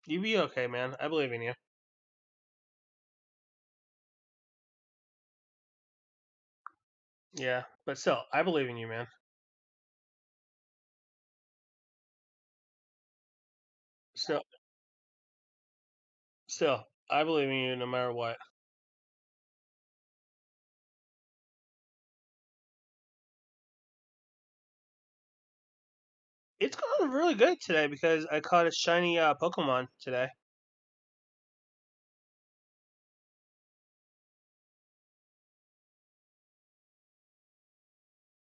You be okay, man. I believe in you. Yeah, but still, I believe in you, man. Still, still, I believe in you no matter what. It's going really good today because I caught a shiny Pokemon today.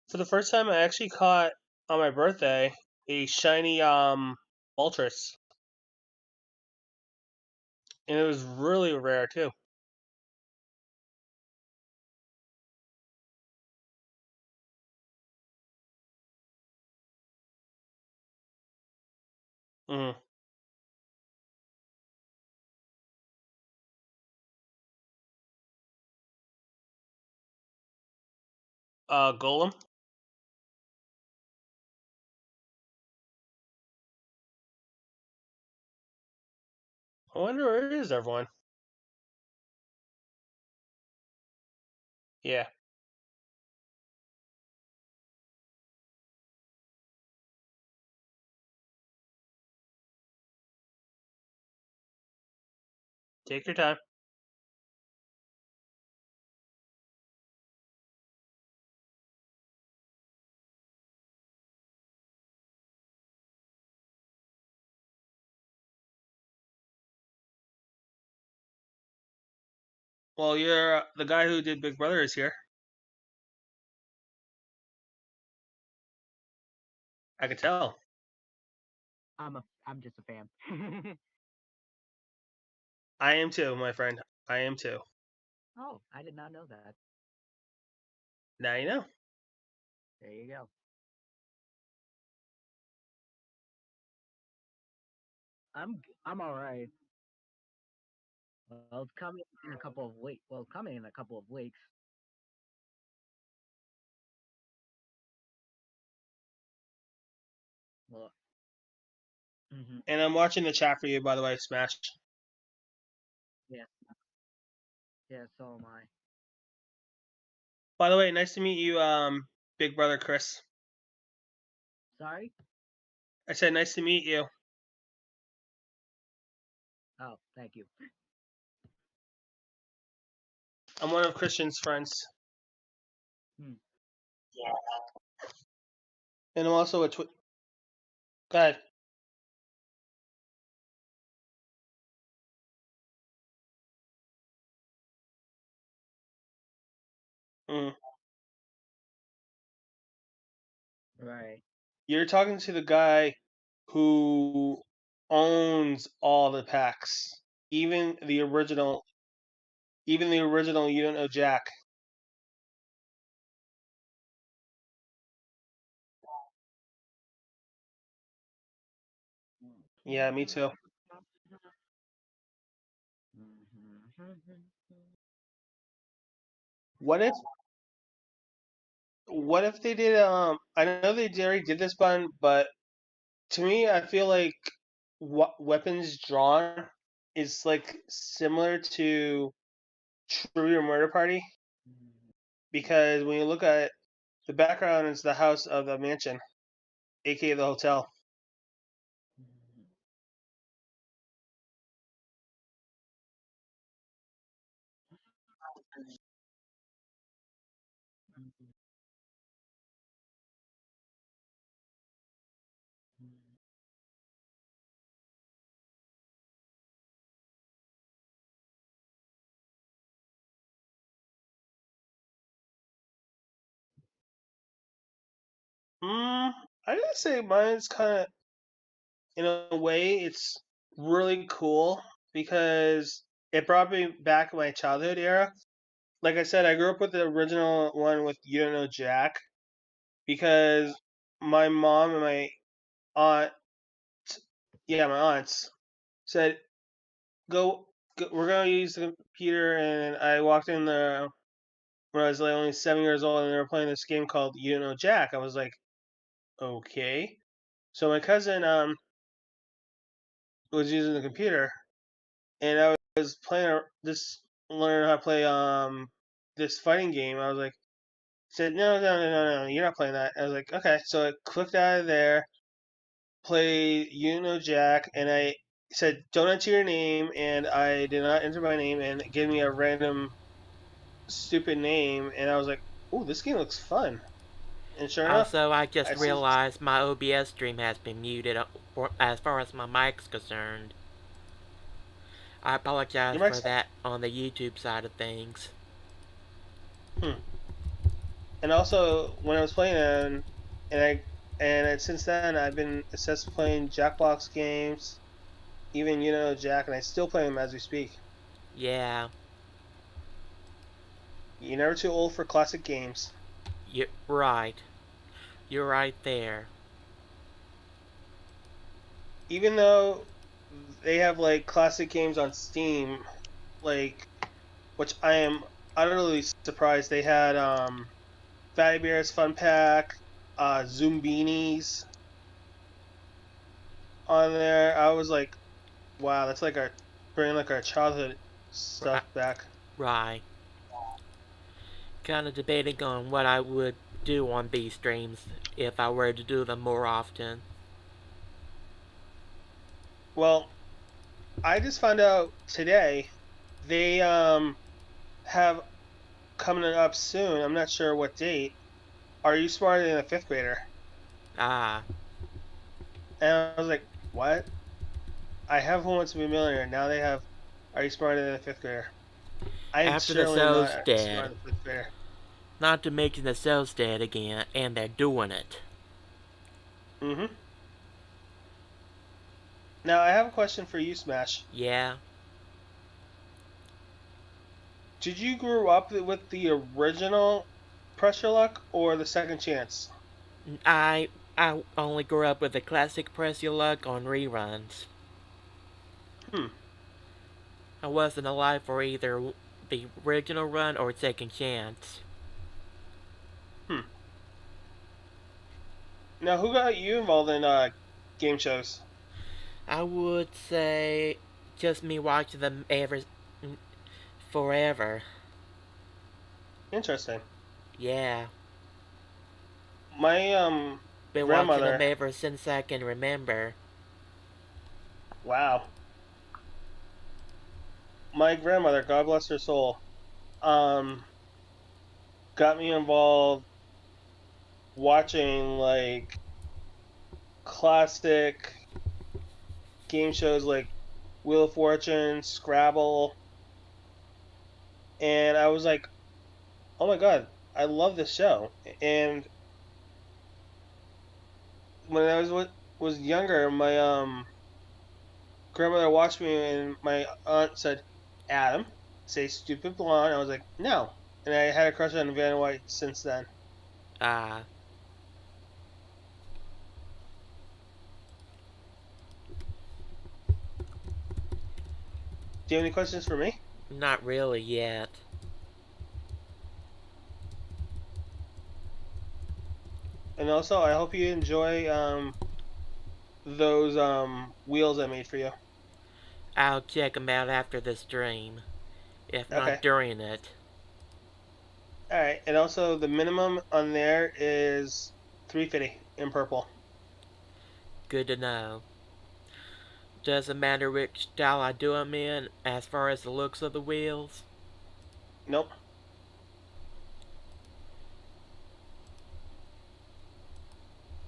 For the first time, I actually caught on my birthday a shiny Moltres, and it was really rare too. Mm-hmm. Golem. I wonder where it is, everyone. Yeah, take your time. Well, you're the guy who did Big Brother is here. I could tell. I'm just a fan. I am too, my friend. I am too. Oh, I did not know that. Now you know. There you go. I'm all right. Well, it's coming in a couple of weeks. Well, coming in a couple of weeks. Well, hmm And I'm watching the chat for you, by the way, Smash. yeah, yeah. So am I. By the way, nice to meet you, Big Brother Chris. Sorry. I said nice to meet you. Oh, thank you. I'm one of Christian's friends, Hmm. and I'm also a Go ahead. Mm. Right. You're talking to the guy who owns all the packs, even the original, even the original. You don't know Jack. Yeah, me too. What if they did I know they already did this one, but to me I feel like weapons drawn is like similar to True Your Murder Party because when you look at the background is the house of the mansion, aka the hotel. I gotta say mine's kind of in a way it's really cool because it brought me back my childhood era. Like I said, I grew up with the original one with You Don't Know Jack because my mom and my aunt, yeah, my aunts said, go, we're gonna use the computer, and I walked in there when I was like only 7 years old, and they were playing this game called You Don't Know Jack. I was like, okay. So my cousin was using the computer, and I was playing this, learning how to play this fighting game. I was like, said no, you're not playing that. I was like, okay, so I clicked out of there, played Jack, and I said don't enter your name, and I did not enter my name, and it gave me a random stupid name, and I was like, oh, this game looks fun. And sure enough, Also, I just I see. realized my OBS stream has been muted as far as my mic's concerned. I apologize for that on the YouTube side of things. And also, when I was playing, since then I've been obsessed with playing Jackbox games, even Jack, and I still play them as we speak. Yeah. You're never too old for classic games. You're right. You're right there. Even though they have like classic games on Steam, like, which I am utterly surprised they had Fatty Bear's Fun Pack, Zoombinis on there. I was like, wow, that's like bringing like our childhood stuff back. Right. Kind of debating on what I would do on these streams if I were to do them more often. Well, I just found out today they have coming up soon. I'm not sure what date. Are You Smarter Than a Fifth Grader? Ah. And I was like, what? I have Who Wants to Be a Millionaire. Now they have Are You Smarter Than a Fifth Grader? After the show's dead. Not to mention the show's dead again, and they're doing it. Mm-hmm. Now, I have a question for you, Smash. Yeah? Did you grow up with the original Press Your Luck or the Second Chance? I only grew up with the classic Press Your Luck on reruns. I wasn't alive for either the original run or Second Chance. Now, who got you involved in game shows? I would say just me watching them forever. Interesting. Yeah. My been grandmother, watching them ever since I can remember. Wow. My grandmother, God bless her soul, got me involved watching like classic game shows like Wheel of Fortune, Scrabble, and I was like, oh my god, I love this show. And when I was younger, my grandmother watched me, and my aunt said, Adam, say stupid blonde. I was like, no. And I had a crush on Vanna White since then. Ah. Do you have any questions for me? Not really yet. And also, I hope you enjoy those wheels I made for you. I'll check them out after the stream, if not during it. Alright, and also the minimum on there is $3.50 in purple. Good to know. Doesn't matter which style I do them in, as far as the looks of the wheels? Nope.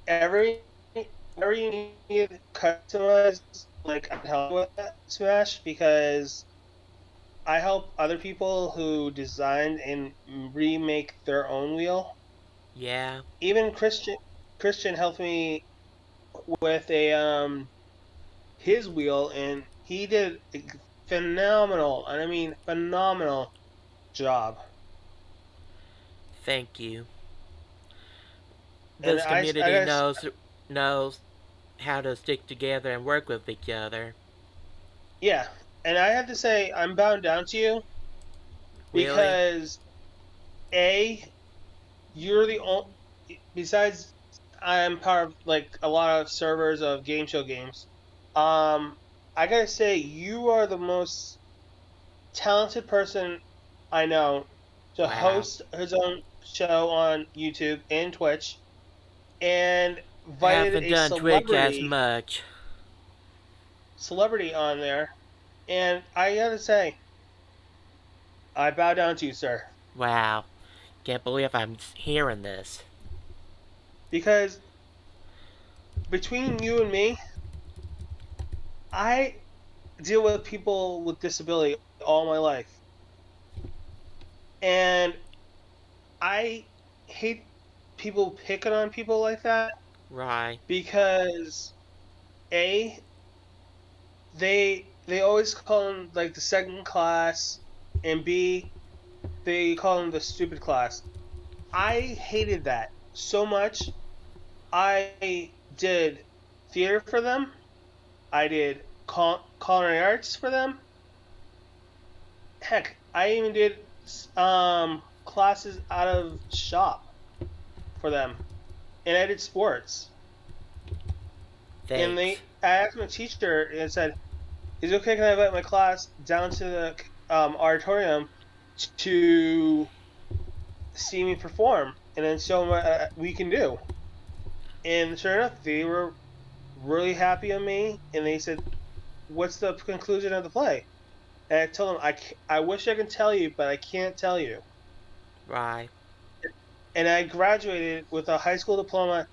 Every you need customized, like, I can help with that, Smash, because I help other people who design and remake their own wheel. Yeah. Even Christian helped me with a his wheel, and he did a phenomenal, and I mean phenomenal job. Thank you. This community knows how to stick together and work with each other. Yeah, and I have to say I'm bound down to you because A, you're the only, besides I'm part of like a lot of servers of game show games. I gotta say, you are the most talented person I know to Wow. host his own show on YouTube and Twitch, and invited Haven't a done Twitch as much. celebrity on there, and I gotta say, I bow down to you, sir. Wow. Can't believe I'm hearing this. Because between you and me, I deal with people with disability all my life. And I hate people picking on people like that Right. because A, they always call them like the second class, and B, they call them the stupid class. I hated that so much. I did theater for them. I did culinary arts for them. Heck, I even did classes out of shop for them, and I did sports. And Thanks. I asked my teacher and said, "Is it okay? Can I invite my class down to the auditorium to see me perform, and then show them what we can do?" And sure enough, they were really happy on me, and they said, "What's the conclusion of the play?" And I told them, I wish I could tell you, but I can't tell you. Right. And I graduated with a high school diploma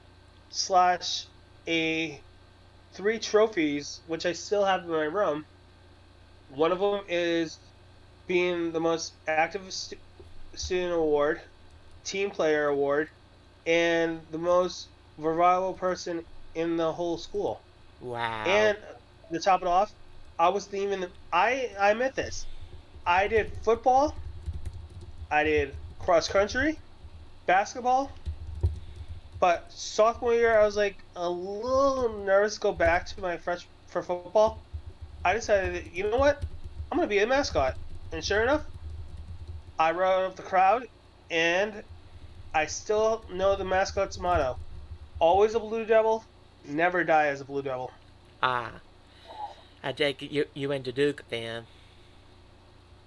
/ a 3 trophies, which I still have in my room. One of them is being the most active student award, team player award, and the most reliable person in the whole school. Wow. And to top it off, I wasn't even. I admit this. I did football. I did cross country, basketball. But sophomore year, I was like a little nervous to go back to my freshman for football. I decided, you know what? I'm gonna be a mascot. And sure enough, I routed up the crowd, and I still know the mascot's motto: always a Blue Devil, never die as a Blue Devil. Ah. I take it you went to Duke then.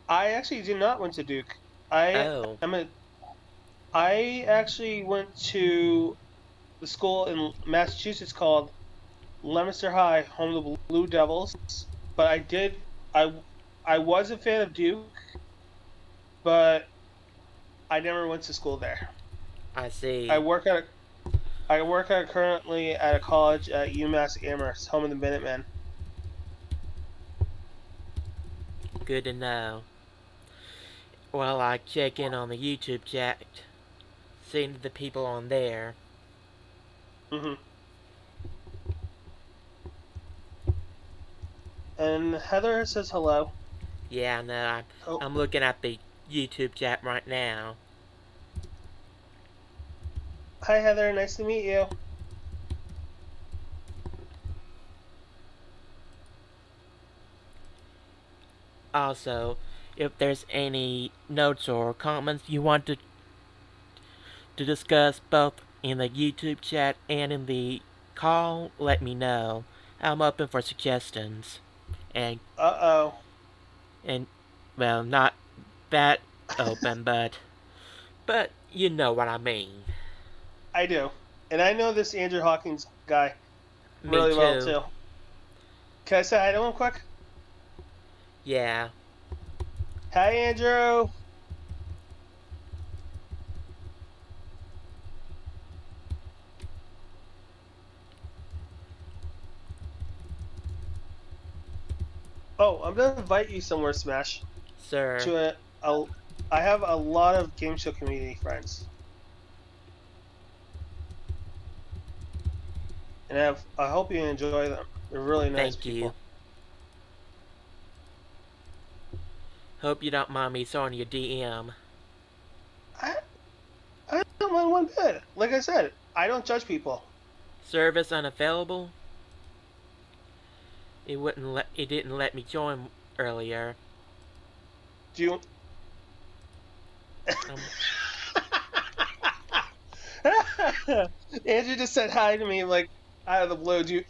I actually did not went to Duke. I actually went to the school in Massachusetts called Leominster High, home of the Blue Devils. But I was a fan of Duke, but I never went to school there. I see. I work currently at a college at UMass Amherst, home of the Minutemen. Good to know. Well, I check in on the YouTube chat, seeing the people on there. Mm-hmm. And Heather says hello. Yeah, no, I'm looking at the YouTube chat right now. Hi Heather, nice to meet you. Also, if there's any notes or comments you want to discuss both in the YouTube chat and in the call, let me know. I'm open for suggestions. And well, not that open, but you know what I mean. I do. And I know this Andrew Hawkins guy really well too. Can I say hi to him quick? Yeah. Hi Andrew. Oh, I'm gonna invite you somewhere, Smash. Sir. To I have a lot of game show community friends. And I hope you enjoy them. They're really nice people. Thank you. Hope you don't mind me throwing your DM. I don't mind one bit. Like I said, I don't judge people. Service unavailable? It didn't let me join earlier. Do you Andrew just said hi to me like out of the blue. Do you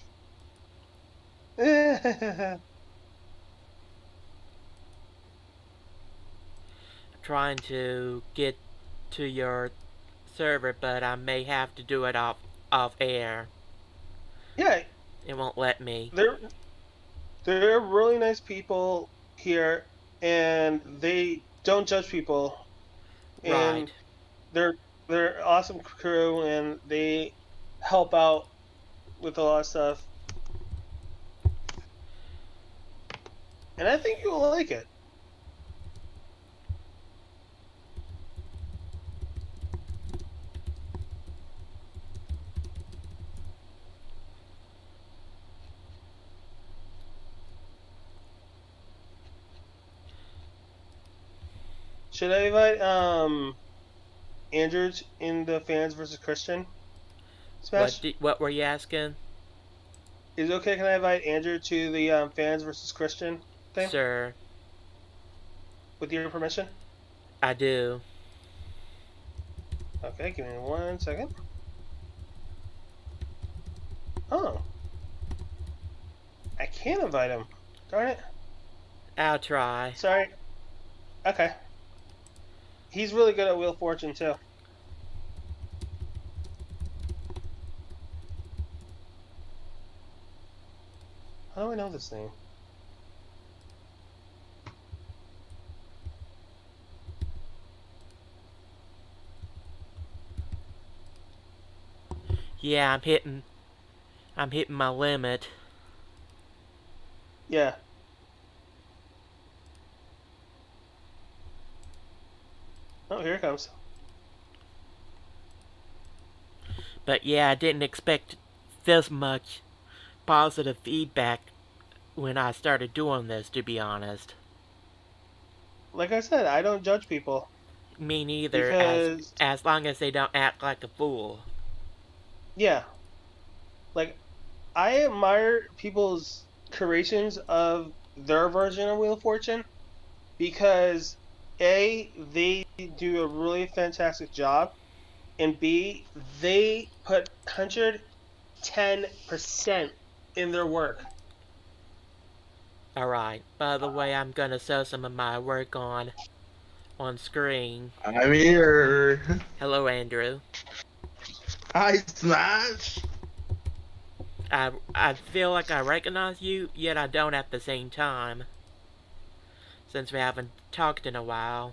trying to get to your server, but I may have to do it off air. Yeah. It won't let me. They're really nice people here, and they don't judge people. And Right. they're awesome crew, and they help out with a lot of stuff. And I think you'll like it. Should I invite Andrew in the fans versus Christian smash? What were you asking? Is it okay? Can I invite Andrew to the fans versus Christian thing? Sir. With your permission? I do. Okay, give me 1 second. Oh. I can't invite him. Darn it. I'll try. Sorry. Okay. He's really good at Wheel of Fortune, too. How do I know this name? Yeah, I'm hitting my limit. Yeah. Oh, here it comes. But yeah, I didn't expect this much positive feedback when I started doing this, to be honest. Like I said, I don't judge people. Me neither, Because... as long as they don't act like a fool. Yeah. Like, I admire people's creations of their version of Wheel of Fortune because A, they do a really fantastic job, and B, they put 110% in their work. Alright, by the way, I'm gonna show some of my work on screen. I'm here. Hello, Andrew. Hi, Smash. I feel like I recognize you, yet I don't at the same time. Since we haven't talked in a while.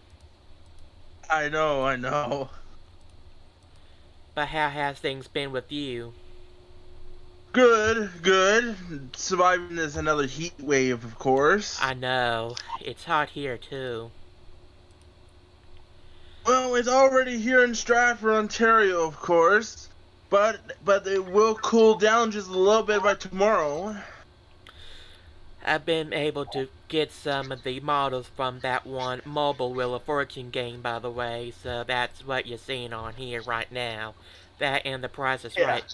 I know. But how has things been with you? Good. Surviving this another heat wave, of course. I know. It's hot here, too. Well, it's already here in Stratford, Ontario, of course. But it will cool down just a little bit by tomorrow. I've been able to get some of the models from that one mobile Wheel of Fortune game, by the way, so that's what you're seeing on here right now. That and the Price is Right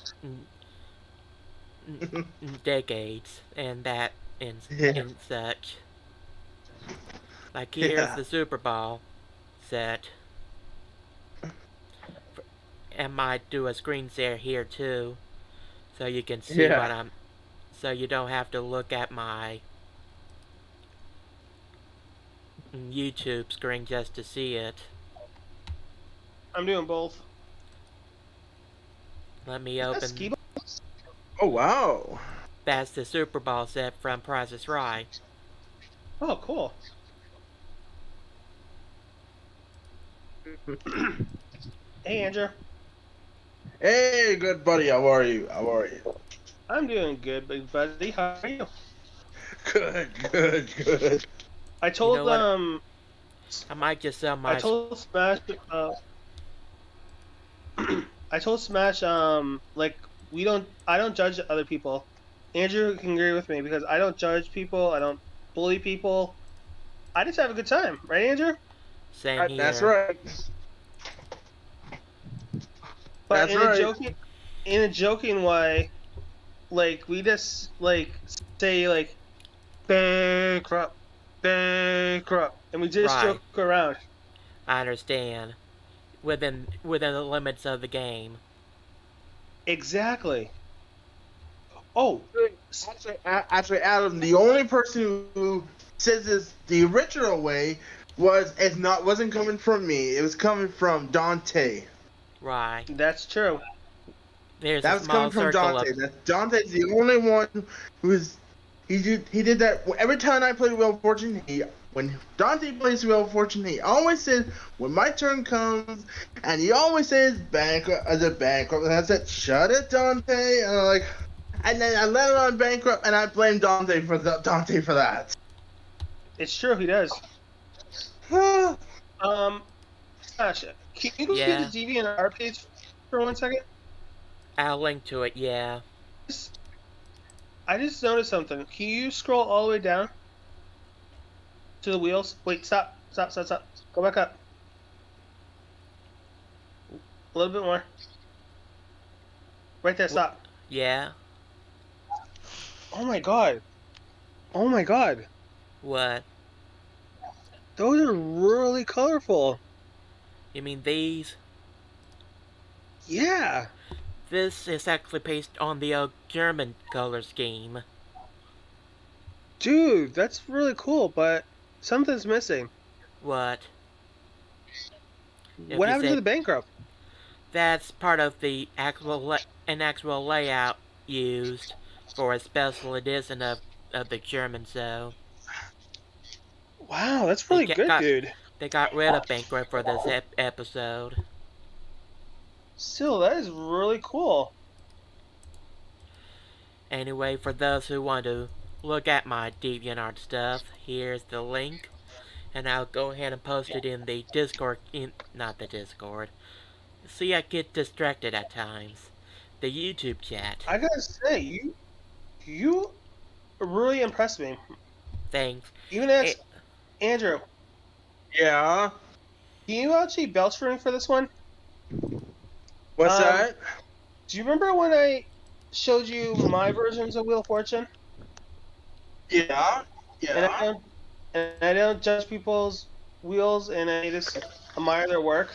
decades, and that and such. Like here's the Super Bowl set. And might do a screen share here too, so you can see what I'm. So you don't have to look at my YouTube screen just to see it. I'm doing both. Let me open. Oh wow! That's the Super Bowl set from Price is Right. Oh, cool. Hey, Andrew. Hey, good buddy. How are you? I'm doing good, big buddy. How are you? Good. I told You know I might just sell my. I told Smash. I told Smash. Like I don't judge other people. Andrew can agree with me because I don't judge people. I don't bully people. I just have a good time, right, Andrew? Same here. That's right. But That's in a joking way, like we just like say like bankrupt, and we just Right. joke around. I understand. Within the limits of the game. Exactly. Oh, Actually, Adam, the only person who says this the original way wasn't coming from me. It was coming from Dante. Right. That's true. There's That a was coming small from circle Dante. of... Dante's the only one who's he did that every time I played Wheel of Fortune. When Dante plays Wheel of Fortune, he always says when my turn comes, and he always says bankrupt as a bankrupt. And I said, "Shut it, Dante." And then I let it on bankrupt, and I blame Dante for that. It's true. He does. Smash, can you go Yeah. to the DeviantArt page for 1 second? I'll link to it, yeah. I just noticed something. Can you scroll all the way down to the wheels? Wait, stop. Go back up. A little bit more. Right there, stop. Yeah? Oh my god. Oh my god. What? Those are really colorful. You mean these? Yeah. This is actually based on the old German color scheme. Dude, that's really cool, but something's missing. What? If What you happened to say- the bankrupt? That's part of the actual layout used for a special edition of the German show. Wow, that's really good, dude. They got rid of Bankrupt for this episode. Still, that is really cool. Anyway, for those who want to look at my DeviantArt stuff, here's the link. And I'll go ahead and post it in the Discord, not the Discord. See, I get distracted at times. The YouTube chat. I gotta say, you really impressed me. Thanks. Even as Andrew, Yeah. can you actually belch for me for this one? What's that? Do you remember when I showed you my versions of Wheel of Fortune? Yeah. And I don't judge people's wheels, and I just admire their work.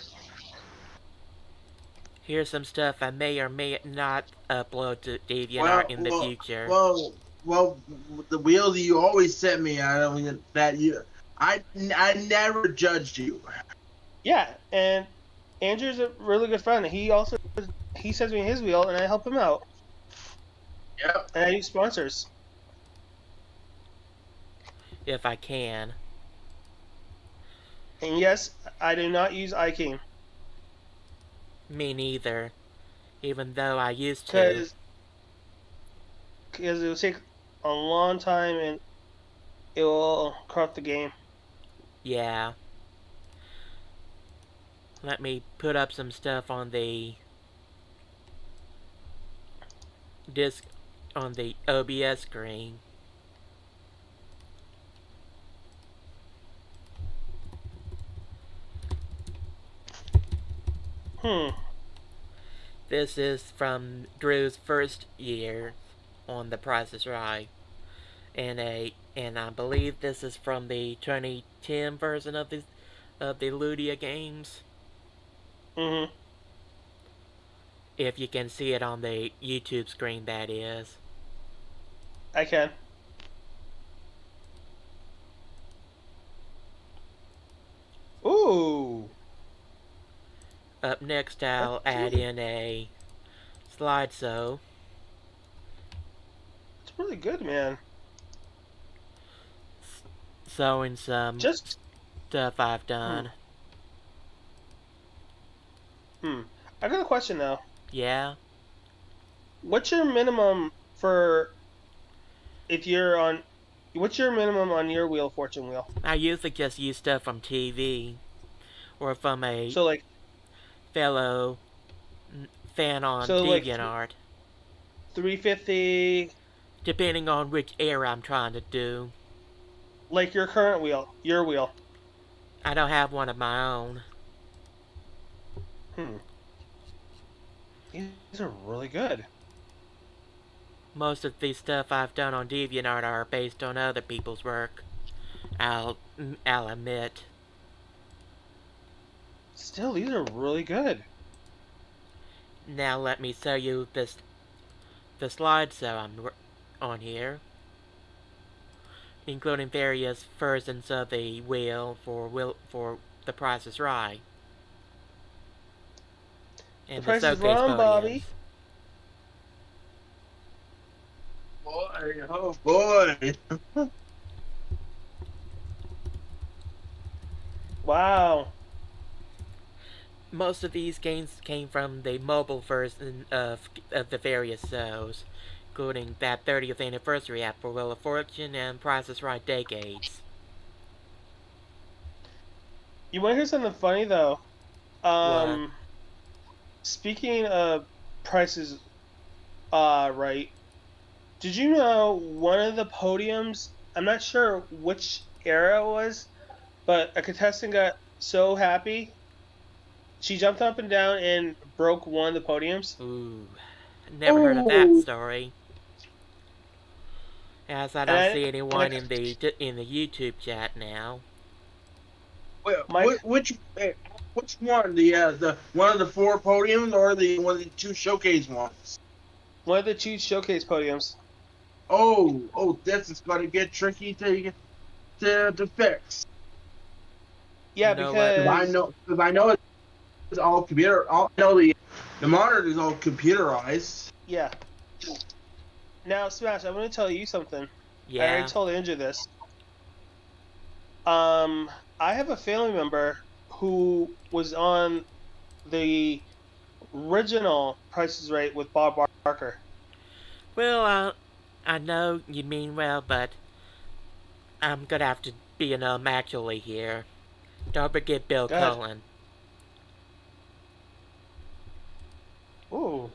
Here's some stuff I may or may not upload to DeviantArt in the future. Well, the wheels you always sent me, I never judged you. Yeah, and Andrew's a really good friend. He sends me his wheel, and I help him out. Yep. And I use sponsors. If I can. And yes, I do not use iKing. Me neither. Even though I used to. Because it will take a long time and it will corrupt the game. Yeah. Let me put up some stuff on the disc on the OBS screen. This is from Drew's first year on The Price is Right. And I believe this is from the 2010 version of the Ludia games. Mm-hmm. If you can see it on the YouTube screen, that is. I can. Ooh. Up next, I'll add in a slideshow. It's really good, man. Showing some stuff I've done. I got a question now. Yeah? What's your minimum for what's your minimum on your Wheel of Fortune wheel? I usually just use stuff from TV. Or from a fellow fan on DeviantArt. 350. Depending on which era I'm trying to do. Like your current wheel, your wheel. I don't have one of my own. These are really good. Most of the stuff I've done on DeviantArt are based on other people's work. I'll admit. Still, these are really good. Now let me show you the slideshow I'm on here. including various versions of the wheel for The Price is Right. And The Price is showcase Wrong, podiums. Bobby. Boy, oh boy. Wow. Most of these games came from the mobile version of the various shows, including that 30th anniversary app for Wheel of Fortune and Price is Right Decades. You want to hear something funny though? What? Speaking of prices, right? Did you know one of the podiums? I'm not sure which era it was, but a contestant got so happy, she jumped up and down and broke one of the podiums. Ooh, never heard of that Ooh. story. As I And don't I- see anyone and in the YouTube chat now. Wait, Mike? which one? The one of the 4 podiums or the one of the 2 showcase ones? One of the 2 showcase podiums. Oh, this is gonna get tricky to fix. Yeah, You know what? because I know it's all computer. I know the monitor is all computerized. yeah. Now, Smash, I'm going to tell you something. I Yeah. already told Andrew this. I have a family member who was on the original Price is Right with Bob Barker. Well, I know you mean well, but I'm gonna have to be an actually here. Don't forget Bill Go ahead. Cullen. Ooh.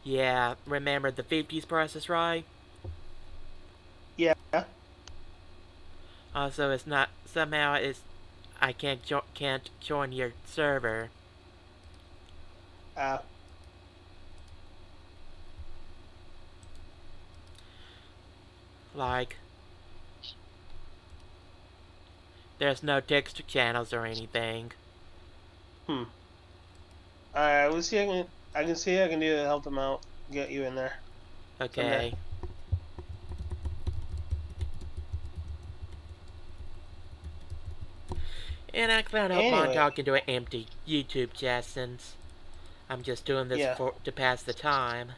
Yeah, remember the 50s Price is Right? Yeah. Also, it's not somehow I can't join your server. Like, there's no text channels or anything. Alright, let's see. I can see what I can do to help them out, get you in there. Okay. And I don't mind Anyway. talking to an empty YouTube chat since I'm just doing this Yeah. to pass the time.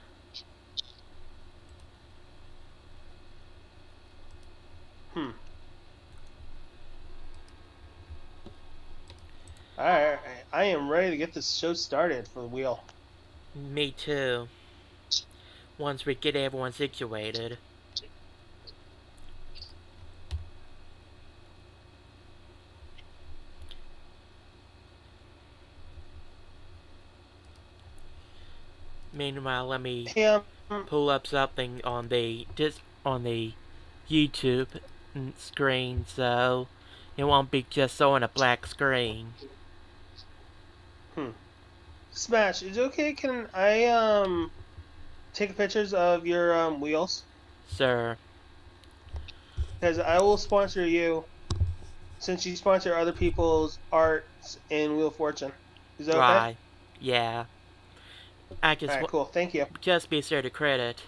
Alright, I am ready to get this show started for the wheel. Me too. Once we get everyone situated. Meanwhile, let me Hey, pull up something on the YouTube screen so it won't be just showing a black screen. Smash, is it okay? Can I take pictures of your wheels? Sir. Because I will sponsor you, since you sponsor other people's arts in Wheel of Fortune. Is that okay? Right. Yeah. I just Alright, cool. Thank you. just be sure to credit.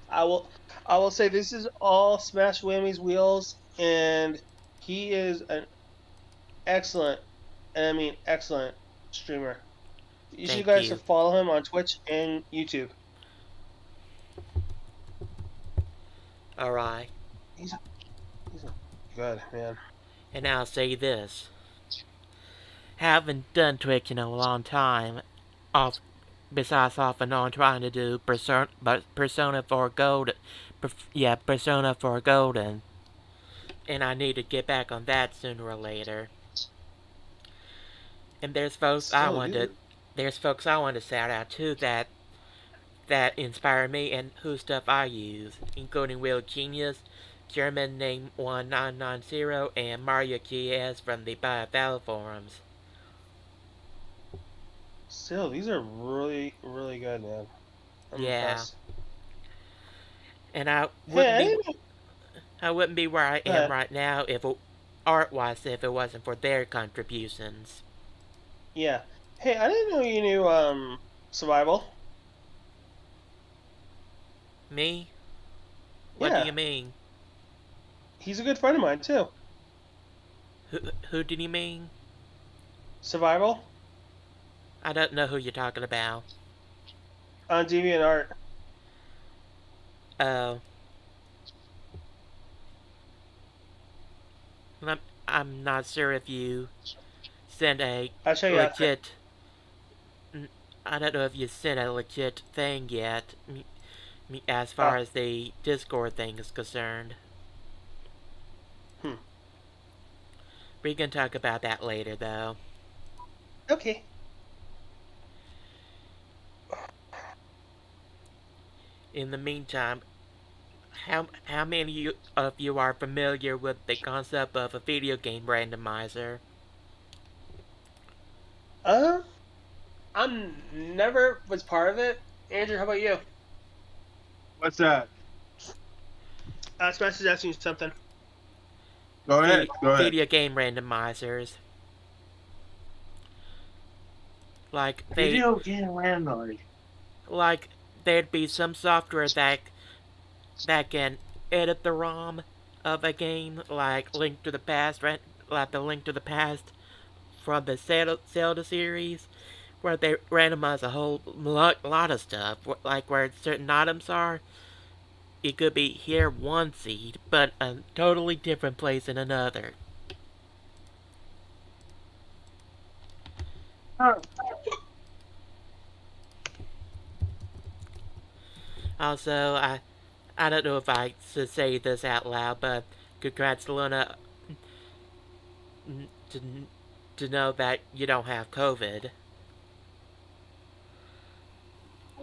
I will say this is all Smash Whammy's wheels, and he is an excellent, and I mean excellent, streamer. You Thank should guys you. follow him on Twitch and YouTube. Alright. He's good, man. And I'll say this. Haven't done Twitch in a long time. Besides off and on trying to do Persona 4 Golden. Persona 4 Golden. And I need to get back on that sooner or later. And there's folks I want to shout out to that inspire me and whose stuff I use, including Will Genius, German Name 1990, and Mario GS from the BioVal forums. Still, these are really, really good, man. I'm Yeah. impressed. And I Hey, wouldn't be where I Go ahead. am right now if art-wise if it wasn't for their contributions. yeah. Hey, I didn't know you knew Survival. Me? What do Yeah. you mean? He's a good friend of mine too. Who do you mean? Survival I don't know who you're talking about. on DeviantArt. Oh. I'm not sure if you sent a I'll check it out. legit. I don't know if you sent a legit thing yet, as far as the Discord thing is concerned. We can talk about that later, though. Okay. In the meantime, how many of you are familiar with the concept of a video game randomizer? I'm never was part of it. Andrew, how about you? What's that? Smash is asking you something. Go ahead. Video game randomizers. Like Video game randomizer. Like there'd be some software that can edit the ROM of a game, like Link to the Past, like the Link to the Past from the Zelda series, where they randomize a whole lot of stuff, like where certain items are. It could be here one seed, but a totally different place in another. Also, I don't know if I should say this out loud, but congrats, Luna, to know that you don't have COVID.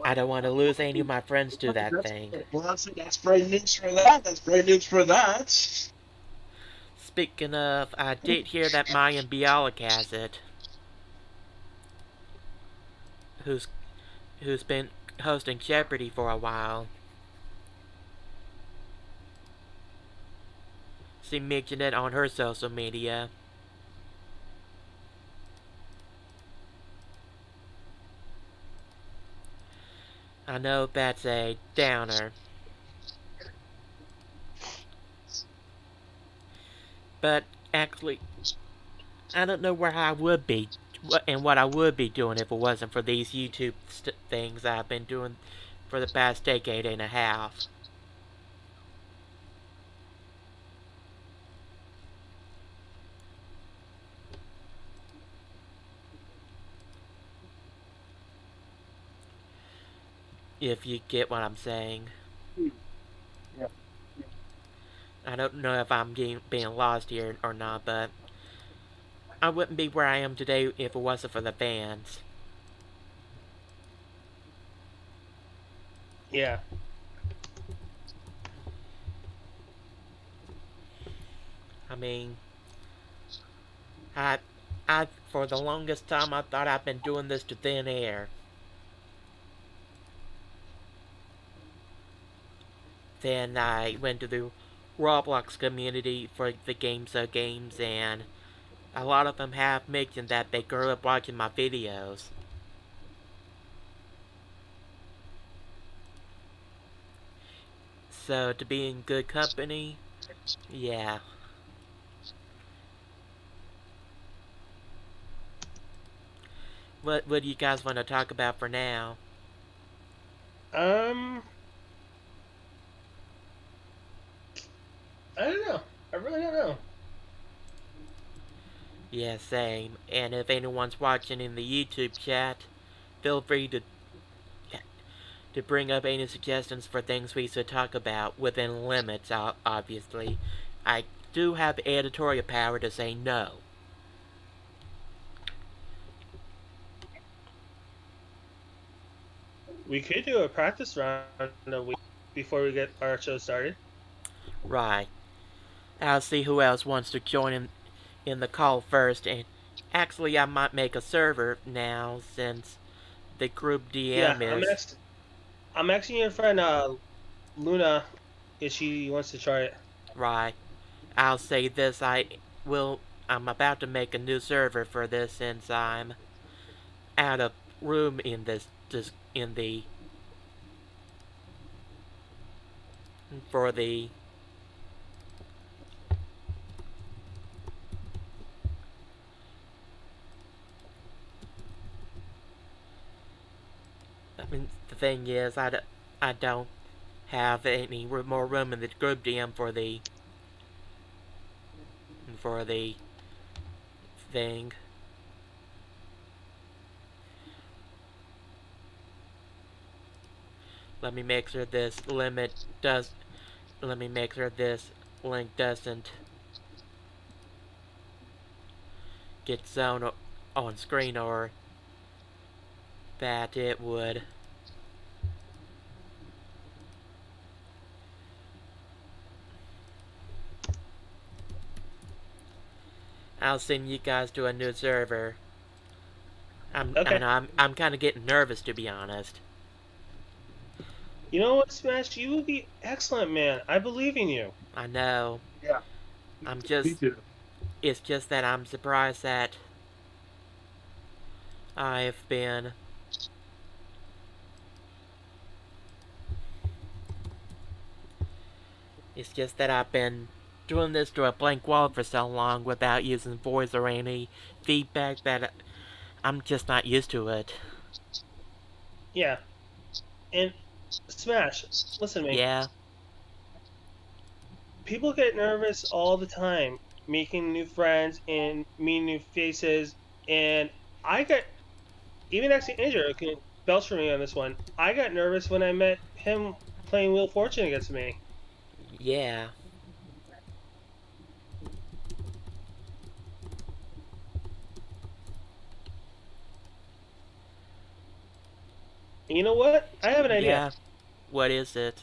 I don't want to lose any of my friends to that thing. Well, that's great news for that. That's great news for that. Speaking of, I did hear that Mayan Bialik has it. Who's been hosting Jeopardy for a while. She mentioned it on her social media. I know that's a downer. But actually, I don't know where I would be and what I would be doing if it wasn't for these YouTube things I've been doing for the past decade and a half. If you get what I'm saying. Yeah. I don't know if I'm being lost here or not, but I wouldn't be where I am today if it wasn't for the fans. Yeah. I mean, I for the longest time I thought I've been doing this to thin air. Then I went to the Roblox community for the games, and a lot of them have mentioned that they grew up watching my videos. So to be in good company, yeah. What do you guys want to talk about for now? I don't know. I really don't know. Yeah, same. And if anyone's watching in the YouTube chat, feel free to bring up any suggestions for things we should talk about within limits, obviously. I do have editorial power to say no. We could do a practice round a week before we get our show started. Right. I'll see who else wants to join in the call first, and actually I might make a server now since the group DM is... I'm asking your friend Luna if she wants to try it. Right. I'll say this, I'm about to make a new server for this since I'm out of room in the for the the thing is, I don't have any more room in the group DM for the thing. Let me make sure this limit does. Let me make sure this link doesn't get shown on screen, or that it would. I'll send you guys to a new server. I'm kind of getting nervous, to be honest. You know what, Smash? You will be excellent, man. I believe in you. I know. Yeah. I'm Me just. too. It's just that I'm surprised that I've been. It's just that I've been doing this to a blank wall for so long without using voice or any feedback that I'm just not used to it. Yeah. And Smash, listen to me. Yeah. People get nervous all the time making new friends and meeting new faces, and I got, even actually Andrew can vouch for me on this one. I got nervous when I met him playing Wheel of Fortune against me. Yeah. And you know what? I have an idea. Yeah. What is it?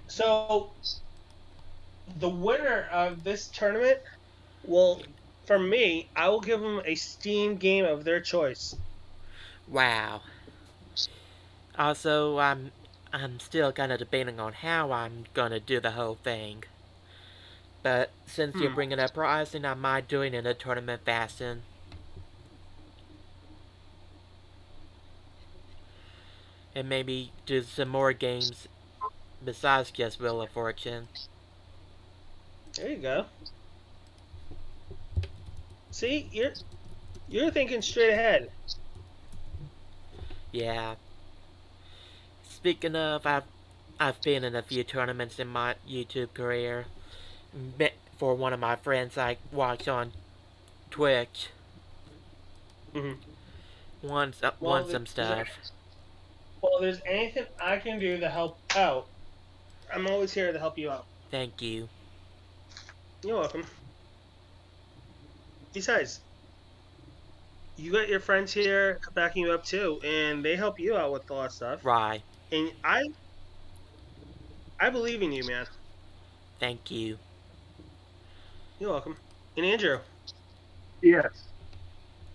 So, the winner of this tournament will, from me, I will give them a Steam game of their choice. Wow. Also, I'm still kind of debating on how I'm gonna do the whole thing. But since you're bringing up pricing, I might do it in a tournament fashion. And maybe do some more games besides just Wheel of Fortune. There you go. See, you're thinking straight ahead. Yeah. Speaking of, I've been in a few tournaments in my YouTube career. For one of my friends I watch on Twitch. Mm-hmm. Won some stuff. Well, if there's anything I can do to help out, I'm always here to help you out. Thank you. You're welcome. Besides, you got your friends here backing you up too, and they help you out with a lot of stuff. Right. And I believe in you, man. Thank you. You're welcome. And Andrew, Yes.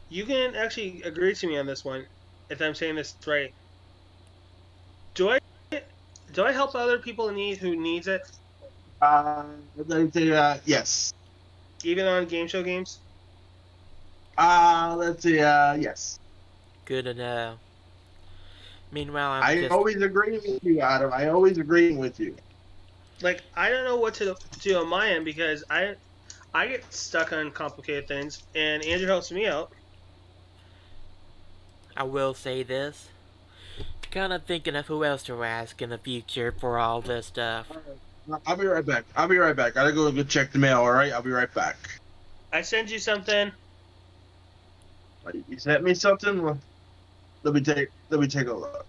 you can actually agree to me on this one, if I'm saying this right. Do I help other people in need who needs it, Let's say, yes. even on game show games? Let's say, yes. Good to know. Meanwhile, I always agree with you, Adam. I always agree with you. Like, I don't know what to do on my end because I get stuck on complicated things, and Andrew helps me out. I will say this. Kind of thinking of who else to ask in the future for all this stuff. I'll be right back. Gotta go check the mail, alright? I'll be right back. I send you something. You sent me something? Well, let me take a look.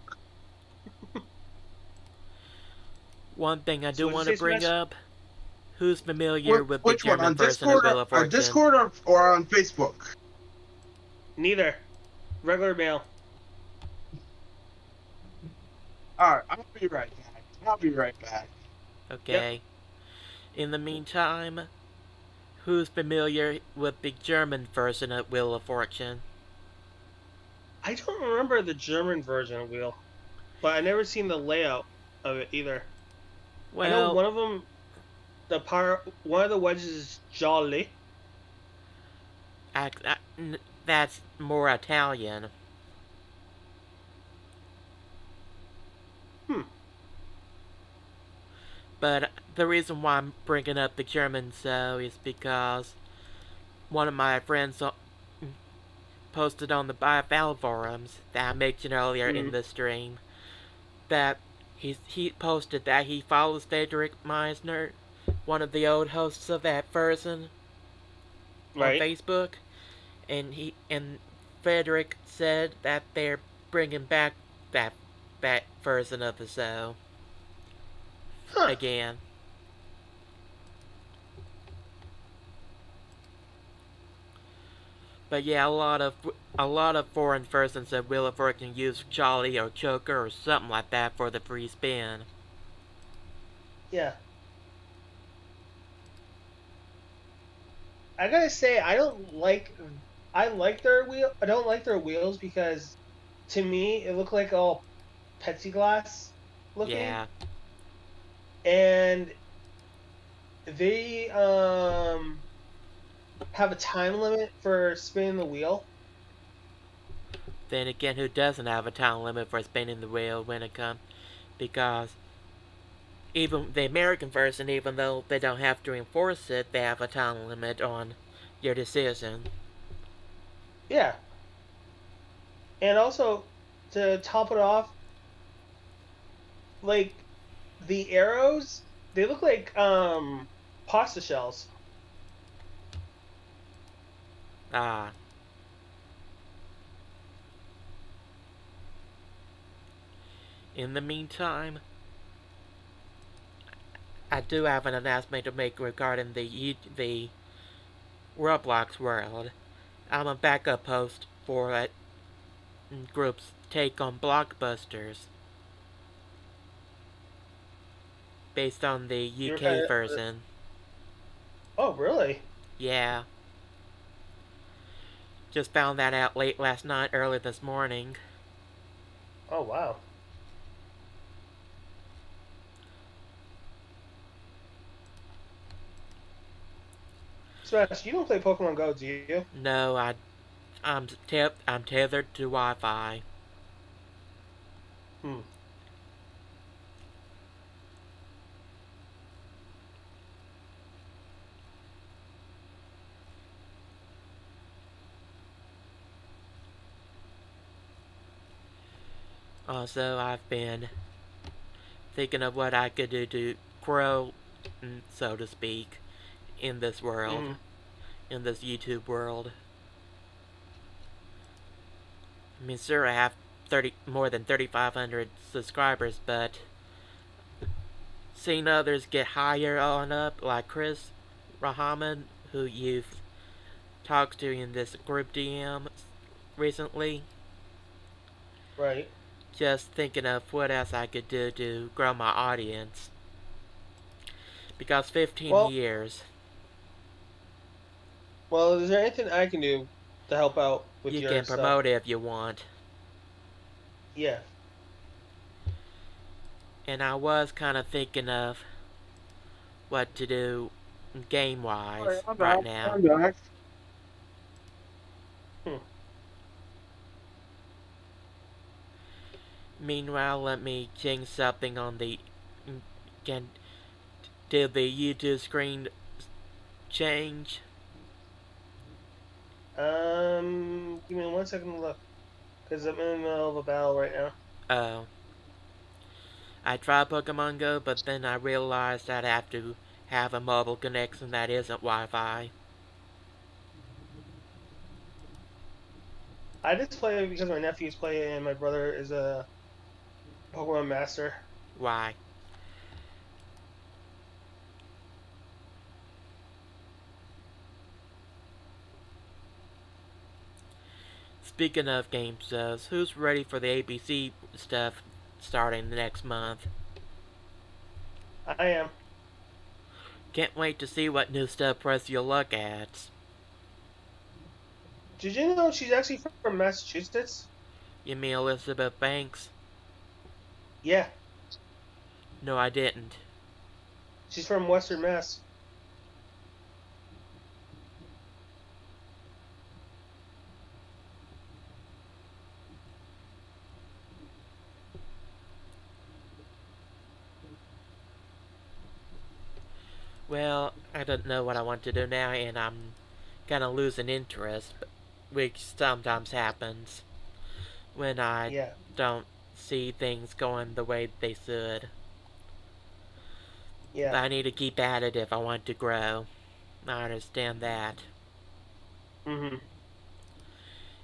One thing I So do what'd want you to say, bring Smash? up. Who's familiar with the Which one? German On version of Discord, Wheel of Fortune? on Discord or on Facebook? Neither. Regular mail. Alright, I'll be right back. Okay. In the meantime, who's familiar with the German version of Wheel of Fortune? I don't remember the German version of Wheel, but I never seen the layout of it either. I know Well, one of them, one of the wedges is jolly. that's more Italian. But the reason why I'm bringing up the German show is because one of my friends posted on the BioVal forums that I mentioned earlier in the stream that he posted that he follows Frederick Meisner, one of the old hosts of that version, on Right. Facebook, and Frederick said that they're bringing back that version of the show Huh. again. But yeah, a lot of foreign versions of Wheel of Fortune use Jolly or Joker or something like that for the free spin. Yeah. I gotta say, I don't like. I like their wheel. I don't like their wheels because, to me, it looked like all plexiglass looking. Yeah. And they have a time limit for spinning the wheel. Then again, who doesn't have a time limit for spinning the wheel when it comes? Because even the American version, even though they don't have to enforce it, they have a time limit on your decision. Yeah. And also, to top it off, like the arrows, they look like pasta shells. Ah. In the meantime, I do have an announcement to make regarding the Roblox world. I'm a backup host for a group's take on blockbusters, based on the UK version. Oh, really? Yeah. Just found that out late last night, early this morning. Oh, wow. Smash, you don't play Pokemon Go, do you? No, I'm tethered to Wi-Fi. Hmm. Also, I've been thinking of what I could do to grow, so to speak, in this world, in this YouTube world. I mean, sure, I have more than 3,500 subscribers, but seeing others get higher on up, like Chris Rahman, who you've talked to in this group DM recently. Right. Just thinking of what else I could do to grow my audience. Because 15 years. Well, is there anything I can do to help out with you your can stuff? promote it if you want. Yeah. And I was kind of thinking of what to do game-wise right now. I'm back. Meanwhile, let me change something on the... Did the YouTube screen change? Give me 1 second to look. Because I'm in the middle of a battle right now. Oh. I tried Pokemon Go, but then I realized I'd have to have a mobile connection that isn't Wi-Fi. I just play it because my nephews play it and my brother is a Pokemon master. Why? Speaking of game shows, who's ready for the ABC stuff starting next month? I am. Can't wait to see what new stuff press you'll look at. Did you know she's actually from Massachusetts? You mean Elizabeth Banks? Yeah. No, I didn't. She's from Western Mass. Well, I don't know what I want to do now, and I'm gonna lose an interest, which sometimes happens when I Yeah. don't see things going the way they should. Yeah. But I need to keep at it if I want to grow. I understand that. Mhm.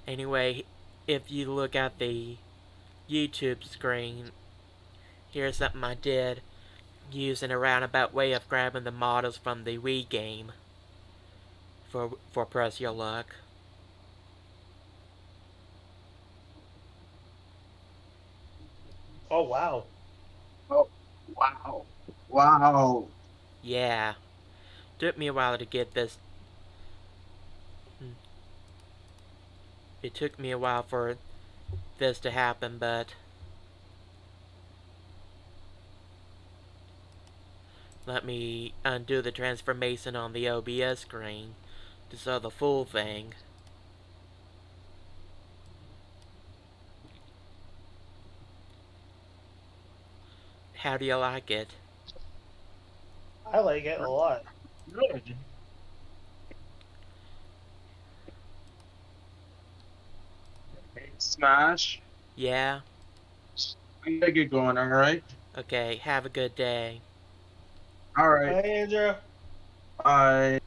Anyway, if you look at the YouTube screen, here's something I did using a roundabout way of grabbing the models from the Wii game for Press Your Luck. Oh wow. Oh, wow. Wow. Yeah. Took me a while to get this. It took me a while for this to happen, but let me undo the transformation on the OBS screen to show the full thing. How do you like it? I like it a lot. Good. Hey, Smash. Yeah? I gotta get going, alright? Okay, have a good day. Alright. Bye, Andrew. Bye.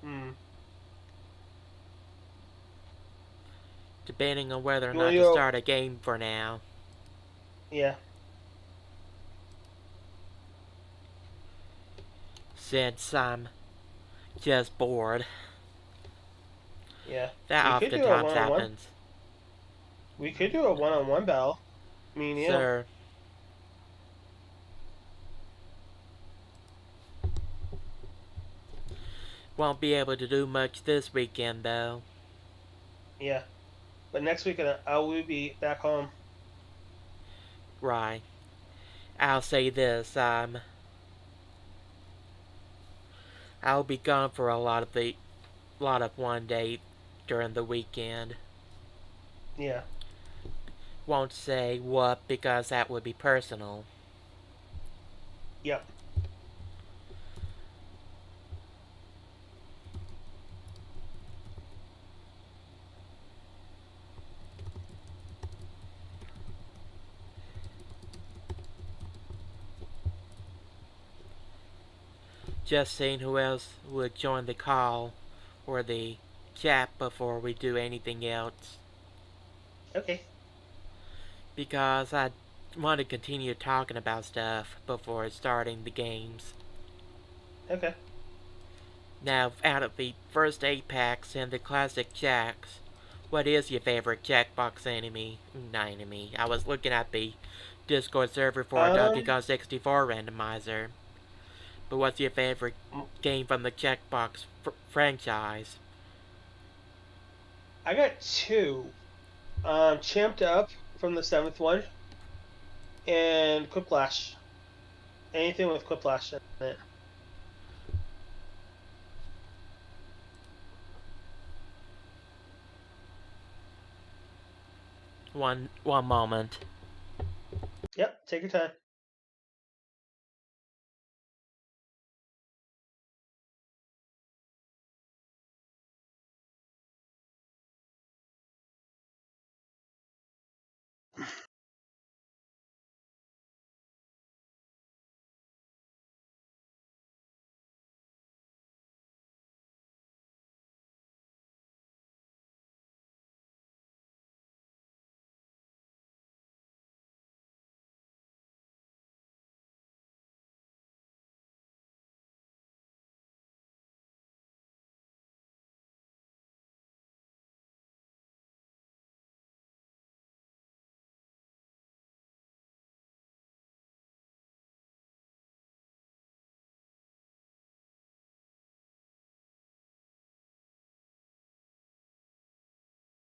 Hmm. Debating on whether or You not wanna to go- start a game for now. Yeah. Since I'm just bored. Yeah. That We could do a oftentimes one-on-one. happens. We could do a one-on-one battle. Me and you. Sir. Won't be able to do much this weekend, though. Yeah. But next week I will be back home. Right. I'll say this, I'll be gone for a lot of one day during the weekend. Yeah. Won't say what because that would be personal. Yep. Just seeing who else would join the call or the chat before we do anything else. Okay. Because I want to continue talking about stuff before starting the games. Okay. Now, out of the first 8 packs and the classic Jacks, what is your favorite Jackbox enemy? Not enemy. I was looking at the Discord server for Donkey Kong 64 randomizer. But what's your favorite game from the Jackbox franchise? I got 2. Champed Up from the 7th one, and Quiplash. Anything with Quiplash in it. One moment. Yep. Take your time.